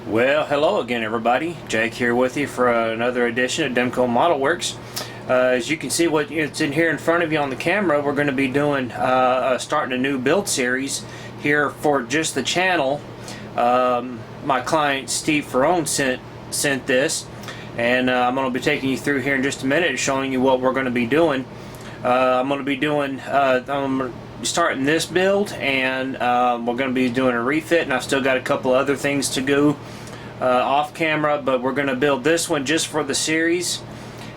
Well, hello again everybody. Jake here with you for another edition of Demko Modelworks. As you can see what it's in here in front of you on the camera, we're going to be doing starting a new build series here for just the channel. My client Steve Ferrone sent this, and I'm going to be taking you through here in just a minute, showing you what we're going to be doing. I'm going to be doing starting this build, and we're going to be doing a refit, and I've still got a couple other things to go off camera, but we're going to build this one just for the series,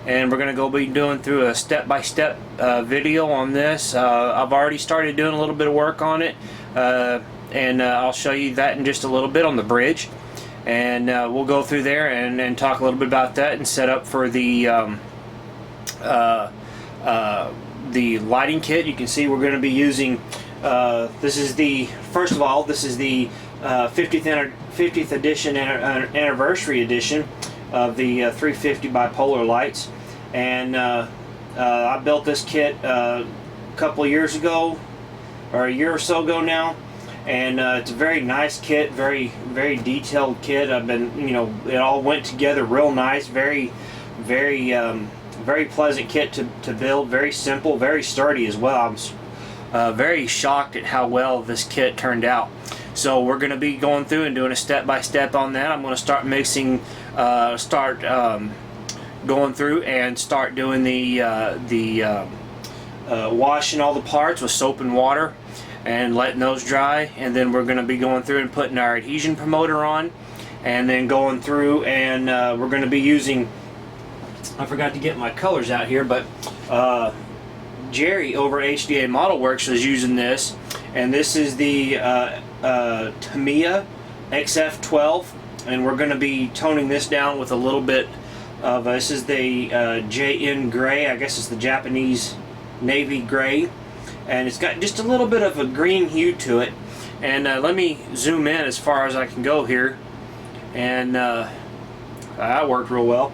and we're going to be doing through a step-by-step video on this. I've already started doing a little bit of work on it, and I'll show you that in just a little bit on the bridge, and we'll go through there and talk a little bit about that and set up for the lighting kit. You can see we're going to be using this is the 50th edition anniversary edition of the 350 bipolar lights, and I built this kit a couple of years ago, or a year or so ago now, and it's a very nice kit, very detailed kit. It all went together real nice, very pleasant kit to build, very simple, very sturdy as well. I was very shocked at how well this kit turned out. So we're going to be going through and doing a step-by-step on that. I'm going to start mixing, going through and start doing the washing all the parts with soap and water and letting those dry, and then we're going to be going through and putting our adhesion promoter on, and then going through and we're going to be using, I forgot to get my colors out here, but Jerry over at HDA Modelworks was using this, and this is the Tamiya XF12, and we're going to be toning this down with a little bit of, this is the JN Gray, I guess it's the Japanese navy gray, and it's got just a little bit of a green hue to it. And let me zoom in as far as I can go here, and that worked real well.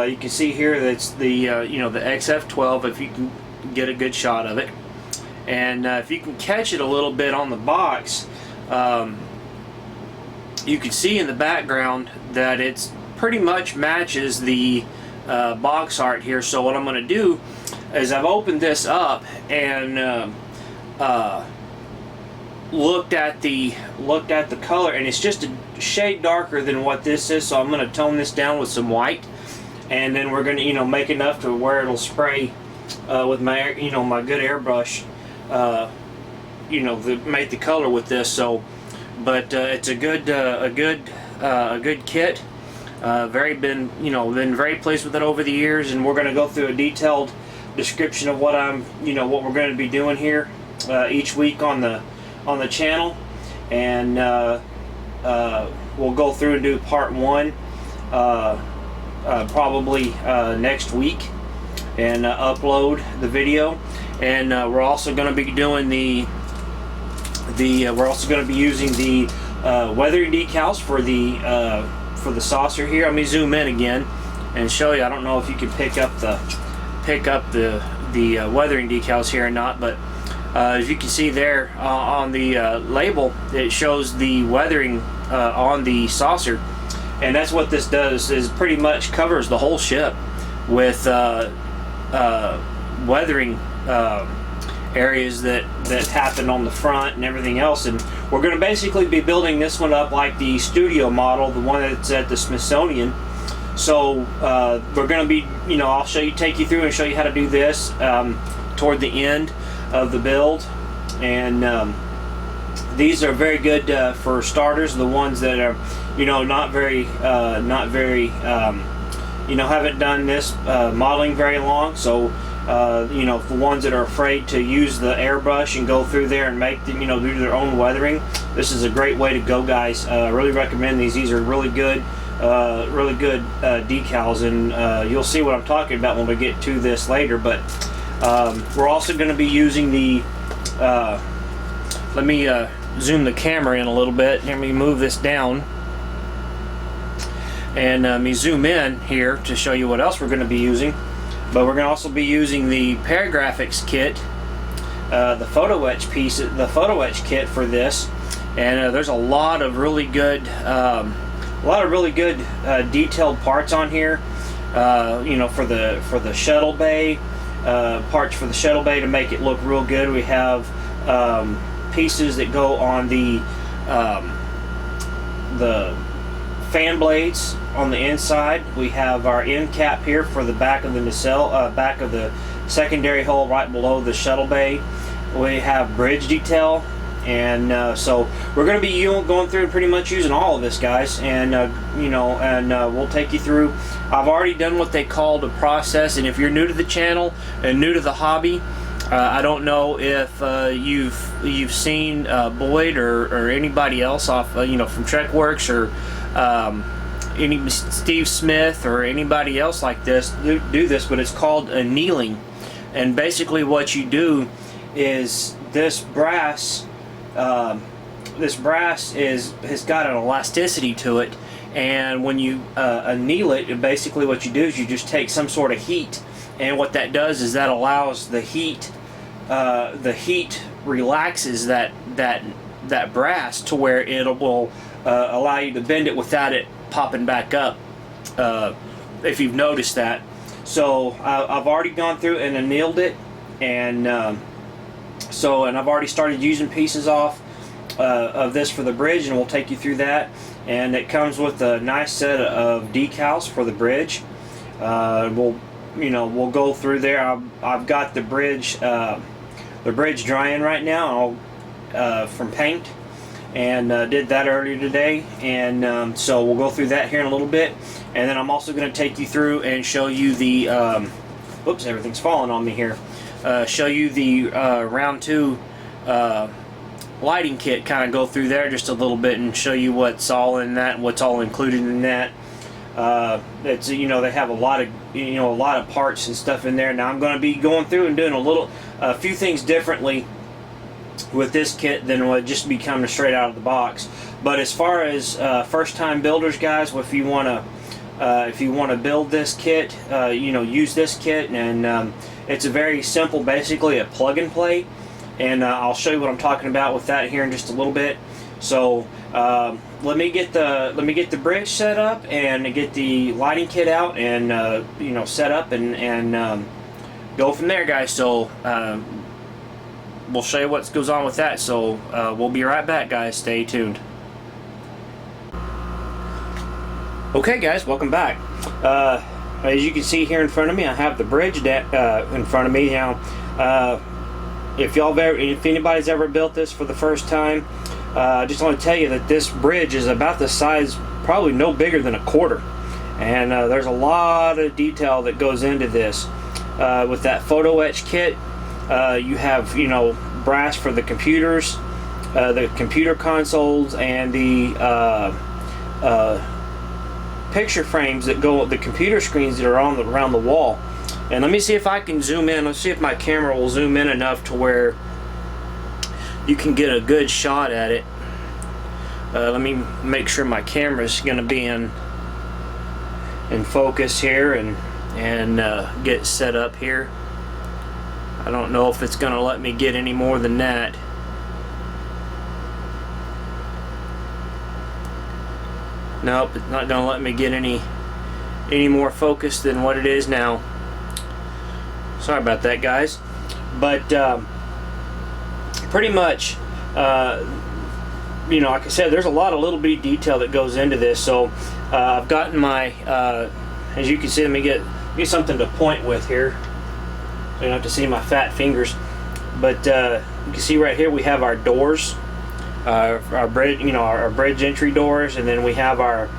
You can see here that's the the XF12, if you can get a good shot of it, and if you can catch it a little bit on the box, you can see in the background that it's pretty much matches the box art here. So what I'm going to do is I've opened this up and looked at the color, and it's just a shade darker than what this is. So I'm going to tone this down with some white, and then we're going to make enough to where it'll spray with my my good airbrush, make the color with this. So, but it's a good kit. Been very pleased with it over the years, and we're going to go through a detailed description of what what we're going to be doing here each week on the channel, and we'll go through and do part one probably next week, and upload the video. And we're also going to be doing we're also going to be using the weathering decals for the saucer here. Let me zoom in again and show you. I don't know if you can pick up the weathering decals here or not, but as you can see there on the label, it shows the weathering on the saucer, and that's what this does, is pretty much covers the whole ship with weathering areas that happen on the front and everything else. And we're going to basically be building this one up like the studio model, the one that's at the Smithsonian. So we're going to be, I'll take you through and show you how to do this toward the end of the build. And these are very good for starters, the ones that are not very haven't done this modeling very long. So for ones that are afraid to use the airbrush and go through there and make them, do their own weathering, this is a great way to go, guys. I really recommend these. These are really good decals, and you'll see what I'm talking about when we get to this later. But we're also going to be using the let me zoom the camera in a little bit. Let me move this down, and let me zoom in here to show you what else we're going to be using. But we're going to also be using the Paragraphics kit, the photo etch kit for this, and there's a lot of really good of really good detailed parts on here. You know, for the shuttle bay, parts for the shuttle bay to make it look real good. We have pieces that go on the fan blades on the inside. We have our end cap here for the back of the nacelle, back of the secondary hull right below the shuttle bay. We have bridge detail, and so we're going to be going through and pretty much using all of this, guys, and you know, and we'll take you through. I've already done what they call the process, and if you're new to the channel and new to the hobby, I don't know if you've seen Boyd or anybody else off you know, from TrekWorks, or any Steve Smith or anybody else like this do this, but it's called annealing. And basically what you do is this brass has got an elasticity to it, and when you anneal it, basically what you do is you just take some sort of heat, and what that does is that allows the heat relaxes that brass to where it will allow you to bend it without it popping back up, if you've noticed that. So I've already gone through and annealed it, and and I've already started using pieces off of this for the bridge, and we'll take you through that. And it comes with a nice set of decals for the bridge. We'll go through there. I've got the bridge drying right now from paint, and did that earlier today, and so we'll go through that here in a little bit. And then I'm also going to take you through and show you the whoops, everything's falling on me here. Show you the round 2 lighting kit, kind of go through there just a little bit and show you what's all in that, what's all included in that. It's, you know, they have a lot of parts and stuff in there. Now I'm going to be going through and doing a few things differently with this kit than would just be coming straight out of the box. But as far as first time builders, guys, if you want to build this kit, you know, use this kit, and it's a very simple, basically a plug and play, and I'll show you what I'm talking about with that here in just a little bit. So let me get the bridge set up and get the lighting kit out, and you know, set up, and go from there, guys. So we'll show you what goes on with that. So we'll be right back, guys. Stay tuned. Okay, guys, welcome back. As you can see here in front of me, I have the bridge in front of me now. If anybody's ever built this for the first time, I just want to tell you that this bridge is about the size, probably no bigger than a quarter, and there's a lot of detail that goes into this. With that photo etch kit, you have, you know, brass for the computers, the computer consoles, and the picture frames that go, the computer screens that are around the wall. And let me see if I can zoom in. Let's see if my camera will zoom in enough to where you can get a good shot at it. Let me make sure my camera is going to be in focus here, and get set up here. I don't know if it's going to let me get any more than that. Nope, it's not going to let me get any more focus than what it is now. Sorry about that, guys. But pretty much, you know, like I said, there's a lot of little bitty detail that goes into this. So I've gotten my, as you can see, let me get something to point with here, so you don't have to see my fat fingers. But you can see right here we have our doors. Our bridge, you know, our bridge entry doors, and then we have our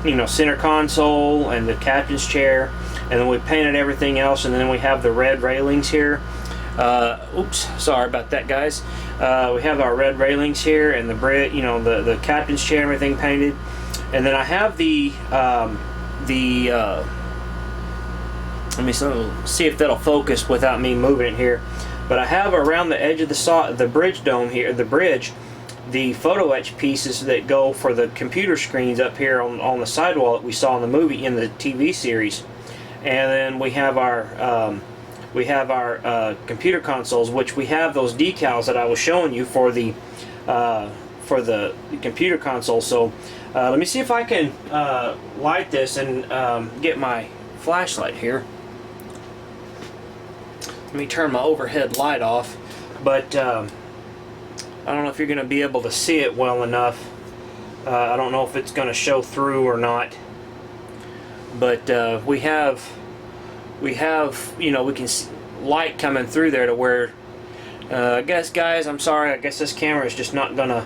you know, center console and the captain's chair, and then we painted everything else, and then we have the red railings here. Oops, sorry about that, guys. We have our red railings here, and the bridge, you know, the captain's chair and everything painted, and then I have let me see if that'll focus without me moving it here. But I have around the edge of the bridge dome here, the photo etch pieces that go for the computer screens up here on the sidewall that we saw in the movie, in the TV series. And then we have our computer consoles, which we have those decals that I was showing you for the for the computer console. So let me see if I can light this and get my flashlight here. Let me turn my overhead light off, but I don't know if you're going to be able to see it well enough. I don't know if it's going to show through or not, but we have you know, we can see light coming through there to where I guess, guys, I'm sorry, I guess this camera is just not gonna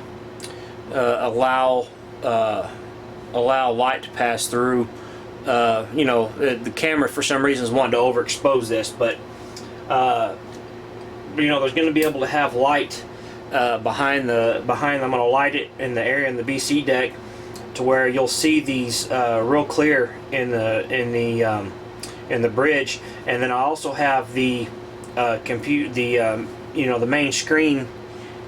allow light to pass through. You know, the camera for some reason is wanting to overexpose this, but you know, there's going to be able to have light behind. I'm going to light it in the area in the BC deck to where you'll see these real clear in the bridge. And then I also have the you know, the main screen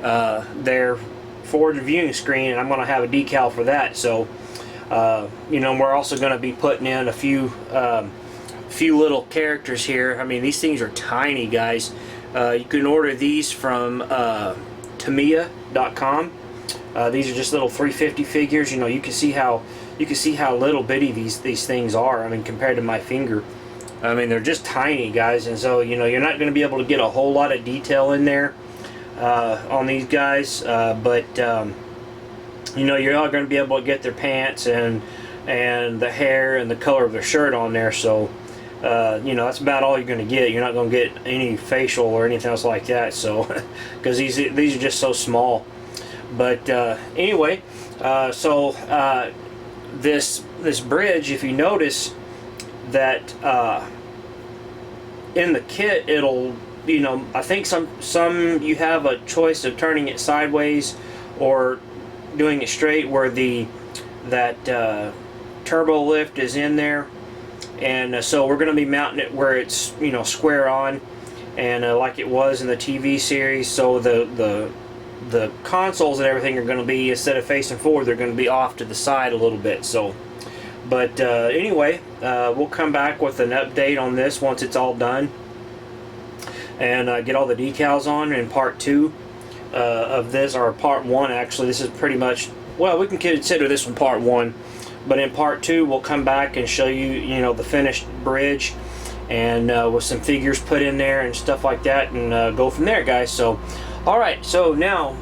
there, forward viewing screen, and I'm going to have a decal for that. So you know, we're also going to be putting in a few little characters here. I mean, these things are tiny, guys. You can order these from Tamiya.com. These are just little 350 figures. You know, you can see how little bitty these things are. I mean, compared to my finger. I mean, they're just tiny, guys. And so, you know, you're not going to be able to get a whole lot of detail in there on these guys. But you know, you're all going to be able to get their pants and the hair and the color of their shirt on there. So you know, that's about all you're going to get. You're not going to get any facial or anything else like that. So because these are just so small. But anyway, so this bridge, if you notice that in the kit, it'll, you know, I think some you have a choice of turning it sideways or doing it straight, where that turbo lift is in there. And so we're going to be mounting it where it's, you know, square on, and like it was in the TV series. So the consoles and everything are going to be, instead of facing forward, they're going to be off to the side a little bit. So, but anyway, we'll come back with an update on this once it's all done, and get all the decals on in part 2 of this, or part 1 actually. This is pretty much, well, we can consider this one part 1. But in part 2, we'll come back and show you, you know, the finished bridge, and with some figures put in there and stuff like that, and go from there, guys. So, all right. So now,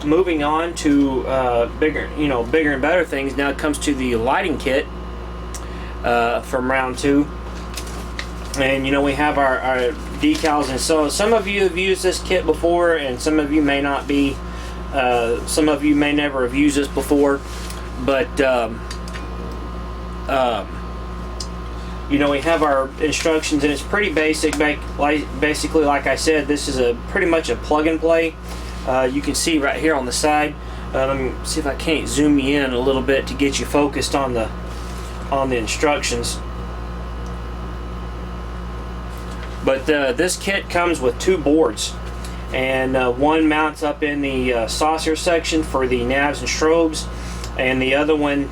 moving on to bigger and better things. Now it comes to the lighting kit from round 2, and you know, we have our decals, and so some of you have used this kit before, and some of you may not be. Some of you may never have used this before, but you know, we have our instructions, and it's pretty basic. Basically, like I said, this is pretty much a plug and play. You can see right here on the side. Let me see if I can't zoom you in a little bit to get you focused on the instructions. But this kit comes with 2 boards, and one mounts up in the saucer section for the navs and strobes, and the other one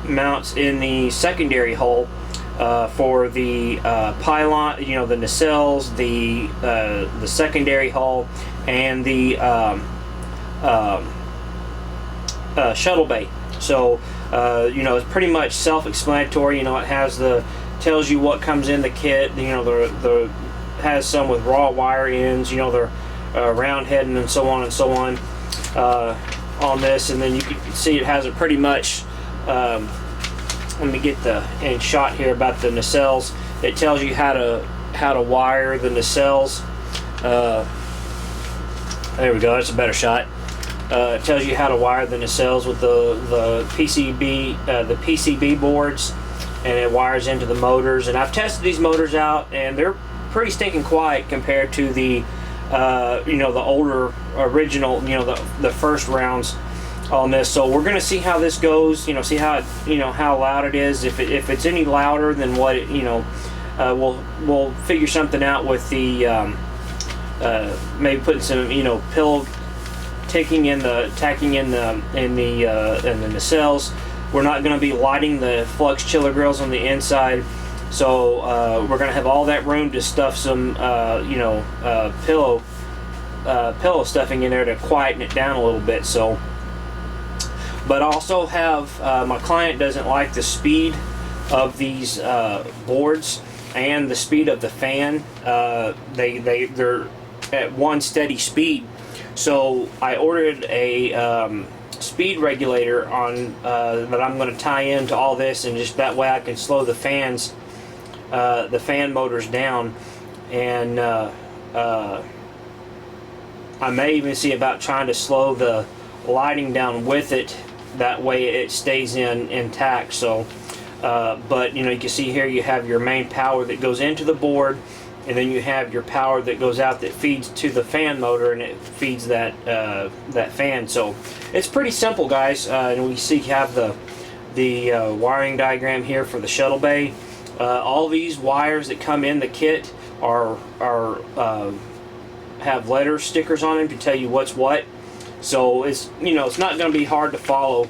mounts in the secondary hull for the pylon, you know, the nacelles, the secondary hull, and the shuttle bay. So you know, it's pretty much self-explanatory. You know, it has tells you what comes in the kit. You know, the has some with raw wire ends. You know, they're round heading and so on and so on this, and then you can see it has a pretty much. Let me get the in shot here about the nacelles. It tells you how to wire the nacelles. There we go. That's a better shot. It tells you how to wire the nacelles with the PCB boards, and it wires into the motors. And I've tested these motors out, and they're pretty stinking quiet compared to the you know, the older original, you know, the first rounds on this. So we're going to see how this goes. You know, see how how loud it is. If it's any louder than what it, you know, we'll figure something out with the maybe putting some, you know, pillow tacking in the nacelles. We're not going to be lighting the flux chiller grills on the inside, so we're going to have all that room to stuff some you know, pillow pillow stuffing in there to quieten it down a little bit. So, but also have my client doesn't like the speed of these boards and the speed of the fan. They're at one steady speed. So I ordered a speed regulator on that I'm going to tie into all this, and just that way I can slow the fan motors down. And I may even see about trying to slow the lighting down with it. That way it stays intact. So, but you can see here you have your main power that goes into the board, and then you have your power that goes out that feeds to the fan motor, and it feeds that fan. So it's pretty simple, guys. And we see you have the wiring diagram here for the shuttle bay. All these wires that come in the kit are have letter stickers on them to tell you what's what. So it's it's not going to be hard to follow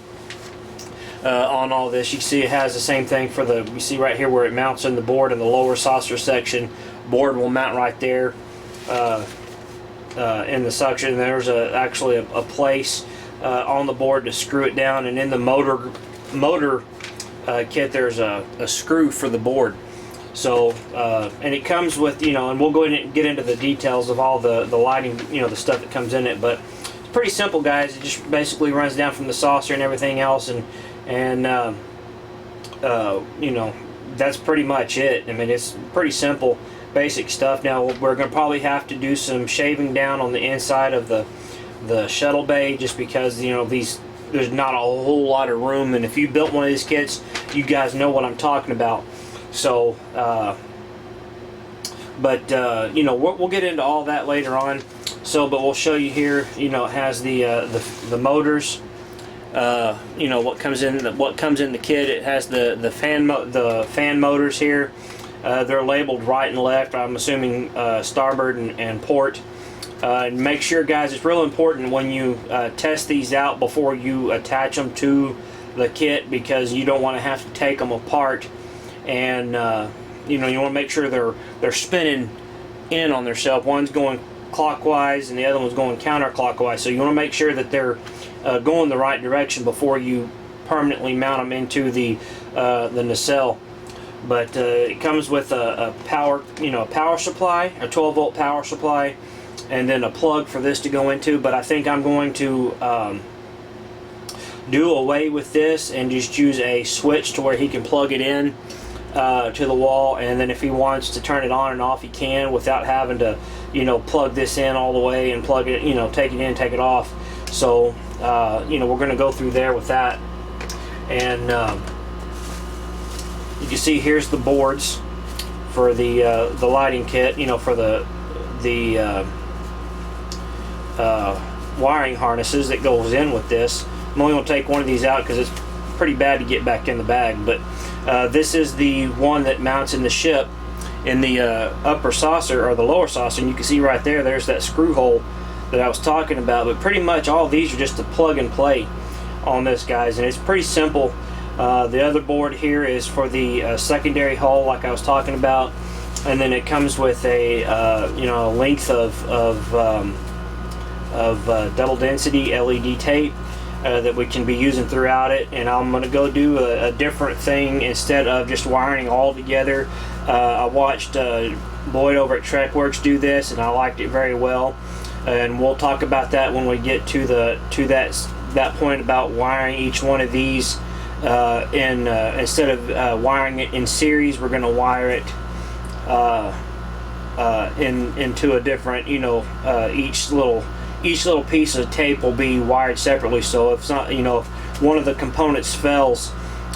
on all this. You see it has the same thing for you see right here where it mounts in the board in the lower saucer section. Board will mount right there in the suction. There's actually a place on the board to screw it down, and in the motor kit there's a screw for the board. So and it comes with and we'll go ahead and get into the details of all the lighting, the stuff that comes in it, but it's pretty simple, guys. It just basically runs down from the saucer and everything else, and that's pretty much it. I mean, it's pretty simple, basic stuff. Now we're going to probably have to do some shaving down on the inside of the shuttle bay, just because there's not a whole lot of room, and if you built one of these kits, you guys know what I'm talking about. So we'll get into all that later on. So, but we'll show you here. It has the motors. What comes in the kit. It has the fan motors here. They're labeled right and left. I'm assuming starboard and port. Make sure, guys, it's real important when you test these out before you attach them to the kit, because you don't want to have to take them apart, and you want to make sure they're spinning in on themselves. One's going clockwise and the other one's going counterclockwise, so you want to make sure that they're going the right direction before you permanently mount them into the nacelle. But it comes with a power, power supply, a 12-volt power supply, and then a plug for this to go into. But I think I'm going to do away with this and just use a switch to where he can plug it in to the wall, and then if he wants to turn it on and off, he can, without having to plug this in all the way and plug it, take it in, take it off. So we're going to go through there with that. And you can see here's the boards for the lighting kit, for the wiring harnesses that goes in with this. I'm only going to take one of these out because it's pretty bad to get back in the bag, but this is the one that mounts in the ship in the upper saucer or the lower saucer, and you can see right there's that screw hole that I was talking about. But pretty much all these are just a plug and play on this, guys, and it's pretty simple. The other board here is for the secondary hull, like I was talking about, and then it comes with a length of double density LED tape that we can be using throughout it. And I'm going to go do a different thing instead of just wiring all together. I watched Lloyd over at TrekWorks do this, and I liked it very well. And we'll talk about that when we get to that point about wiring each one of these. Instead of wiring it in series, we're going to wire it into a different, each little piece of tape will be wired separately. So if not, if one of the components fails,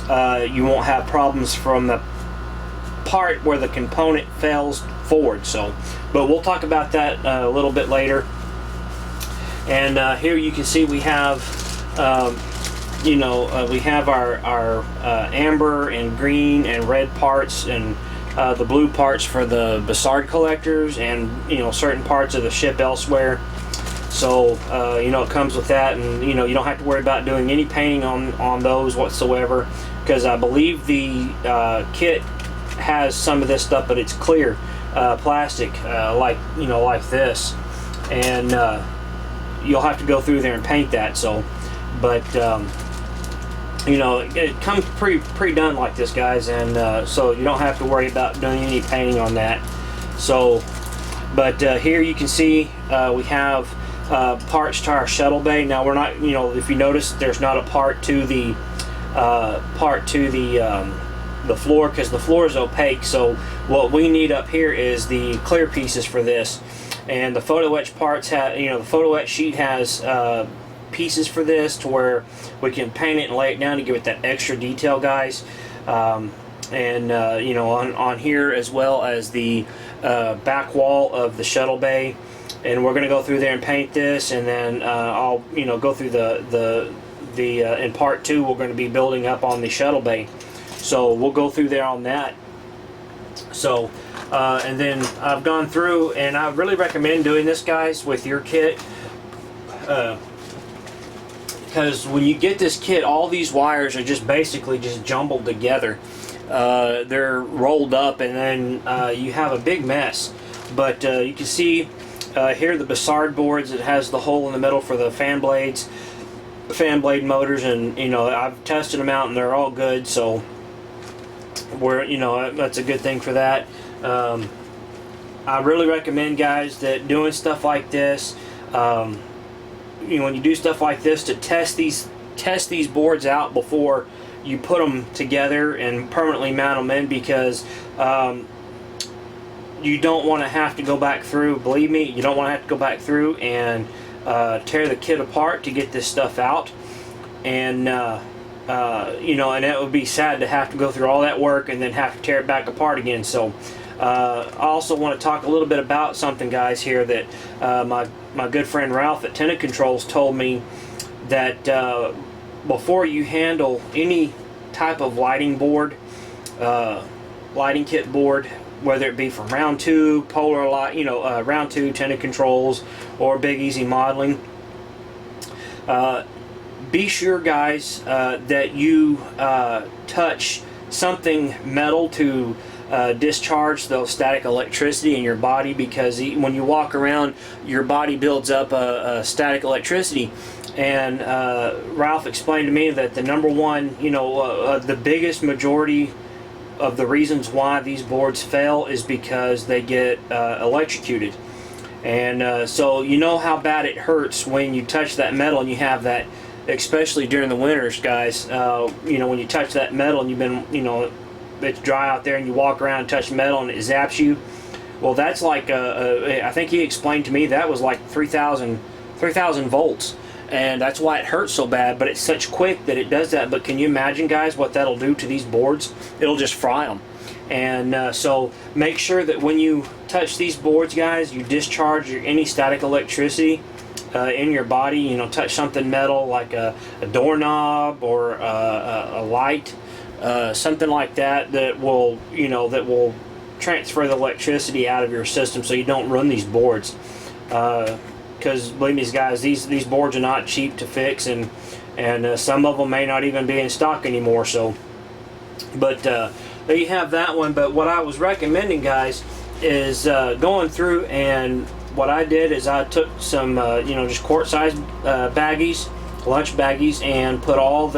you won't have problems from the part where the component fails forward. So, but we'll talk about that a little bit later. And here you can see we have we have our amber and green and red parts, and the blue parts for the Bassard collectors, and certain parts of the ship elsewhere. So it comes with that, and you don't have to worry about doing any painting on those whatsoever, because I believe the kit has some of this stuff, but it's clear plastic, like this. and you'll have to go through there and paint that. So, but you know, it comes pre done like this, guys, and so you don't have to worry about doing any painting on that. So, but here you can see we have parts to our shuttle bay. Now we're not, you know, if you notice, there's not a part to the floor, because the floor is opaque. So what we need up here is the clear pieces for this, and the photo etch parts have, you know, the photo etch sheet has pieces for this to where we can paint it and lay it down to give it that extra detail, guys. You know, on here, as well as the back wall of the shuttle bay, and we're going to go through there and paint this, and then I'll, you know, go through in part 2 we're going to be building up on the shuttle bay, so we'll go through there on that. So and then I've gone through, and I really recommend doing this, guys, with your kit, because when you get this kit, all these wires are just basically just jumbled together. They're rolled up, and then you have a big mess. But you can see here the Bassard boards. It has the hole in the middle for the fan blades, fan blade motors, and you know, I've tested them out and they're all good. So we're, you know, that's a good thing for that. I really recommend, guys, that doing stuff like this, you know, when you do stuff like this, to test these boards out before you put them together and permanently mount them in, because you don't want to have to go back through, believe me, you don't want to have to go back through and tear the kit apart to get this stuff out. And you know, and it would be sad to have to go through all that work and then have to tear it back apart again. So I also want to talk a little bit about something, guys, here that my good friend Ralph at Tenant Controls told me, that before you handle any type of lighting board, lighting kit board, whether it be from Round 2, Polar Light, you know, Round 2, Tenant Controls, or Big Easy Modeling, be sure, guys, that you touch something metal to discharge the static electricity in your body, because when you walk around, your body builds up static electricity. And Ralph explained to me that the number one, you know, the biggest majority of the reasons why these boards fail is because they get electrocuted. And so you know how bad it hurts when you touch that metal and you have that, especially during the winters, guys. You know, when you touch that metal and you've been, you know, it's dry out there and you walk around and touch metal and it zaps you. Well, that's like I think he explained to me that was like 3,000 volts. And that's why it hurts so bad, but it's such quick that it does that. But can you imagine, guys, what that'll do to these boards? It'll just fry them. And so make sure that when you touch these boards, guys, you discharge any static electricity in your body. You know, touch something metal like a doorknob or a light, something like that, that will, you know, that will transfer the electricity out of your system, so you don't run these boards. Because believe me, guys, these boards are not cheap to fix, and some of them may not even be in stock anymore. So, but there you have that one. But what I was recommending, guys, is going through, and what I did is I took some you know, just quart-size baggies, lunch baggies, and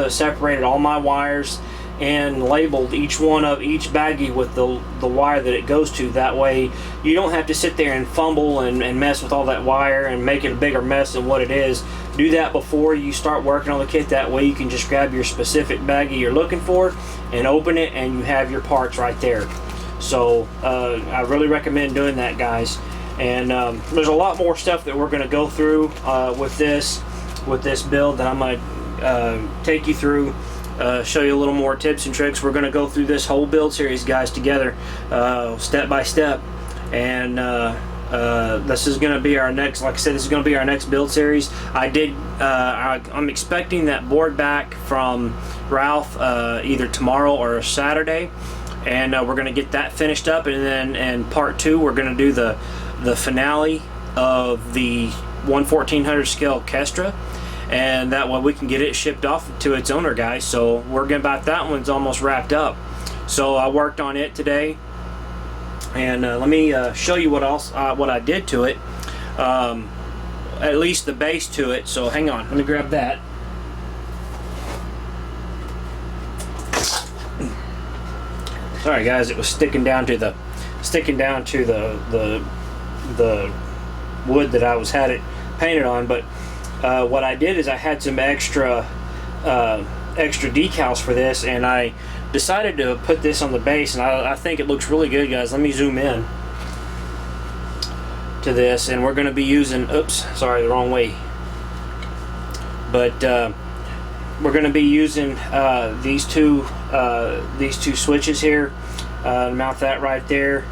separated all my wires and labeled each one of each baggie with the wire that it goes to. That way you don't have to sit there and fumble and mess with all that wire and make it a bigger mess than what it is. Do that before you start working on the kit. That way you can just grab your specific baggie you're looking for and open it, and you have your parts right there. So I really recommend doing that, guys. And there's a lot more stuff that we're going to go through with this build that I'm going to take you through. Show you a little more tips and tricks. We're going to go through this whole build series, guys, together, step by step. And this is going to be our next, like I said, this is going to be our next build series. I'm expecting that board back from Ralph either tomorrow or Saturday. And we're going to get that finished up. And then in part 2, we're going to do the finale of the 1/1400 scale Kestra. And that way we can get it shipped off to its owner, guys. So we're going about that one's almost wrapped up. So I worked on it today, and let me show you what else what I did to it. at least the base to it. So hang on, let me grab that. Sorry guys, it was sticking down to the wood that I had it painted on. But what I did is I had some extra decals for this, and I decided to put this on the base, and I think it looks really good, guys. Let me zoom in to this, and we're going to be using, oops, sorry, the wrong way, but we're going to be using these two switches here. Mount that right there,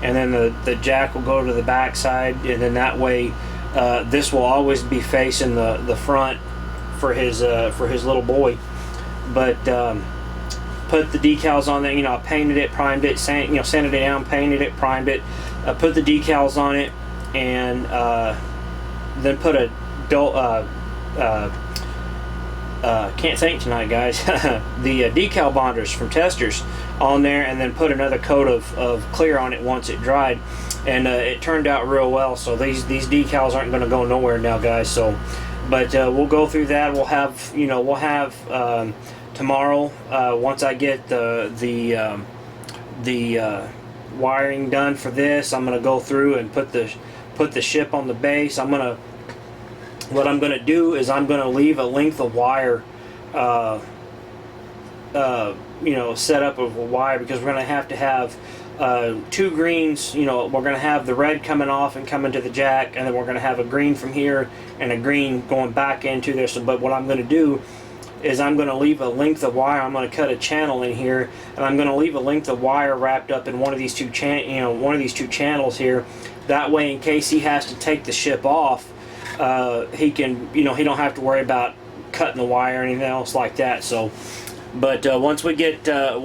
and then the jack will go to the back side, and then that way this will always be facing the front for his little boy. But put the decals on there. You know, I painted it, primed it, sanded it down, painted it, primed it, put the decals on it, and then put a can't think tonight, guys. The decal bonders from Testers on there, and then put another coat of clear on it once it dried, and it turned out real well. So these decals aren't going to go nowhere now, guys. So, but we'll go through that. We'll have tomorrow, once I get the wiring done for this, I'm going to go through and put the ship on the base. What I'm going to do is I'm going to leave a length of wire, set up of a wire, because we're going to have two greens. We're going to have the red coming off and coming to the jack, and then we're going to have a green from here and a green going back into there. So, but what I'm going to do is I'm going to leave a length of wire. I'm going to cut a channel in here, and I'm going to leave a length of wire wrapped up in one of these two channels here. That way, in case he has to take the ship off, he can, he don't have to worry about cutting the wire or anything else like that. So, but once we get that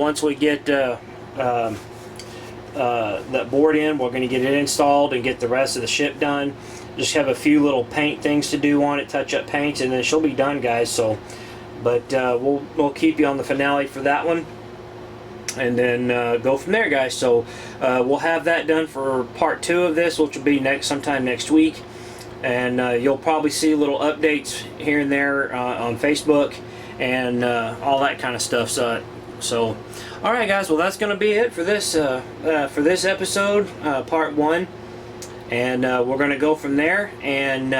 board in, we're going to get it installed and get the rest of the ship done. Just have a few little paint things to do on it, touch up paints, and then she'll be done, guys. So, but we'll keep you on the finale for that one, and then go from there, guys. So we'll have that done for part 2 of this, which will be sometime next week. And you'll probably see little updates here and there on Facebook and all that kind of stuff. So all right, guys. Well, that's going to be it for this episode, part 1, and we're going to go from there. And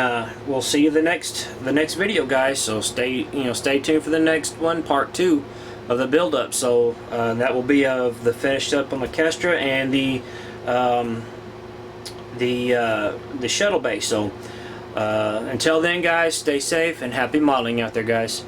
we'll see you the next video, guys. So stay tuned for the next one, part 2 of the build up. So that will be of the finished up on the Kestra and the shuttle base. So until then, guys, stay safe and happy modeling out there, guys.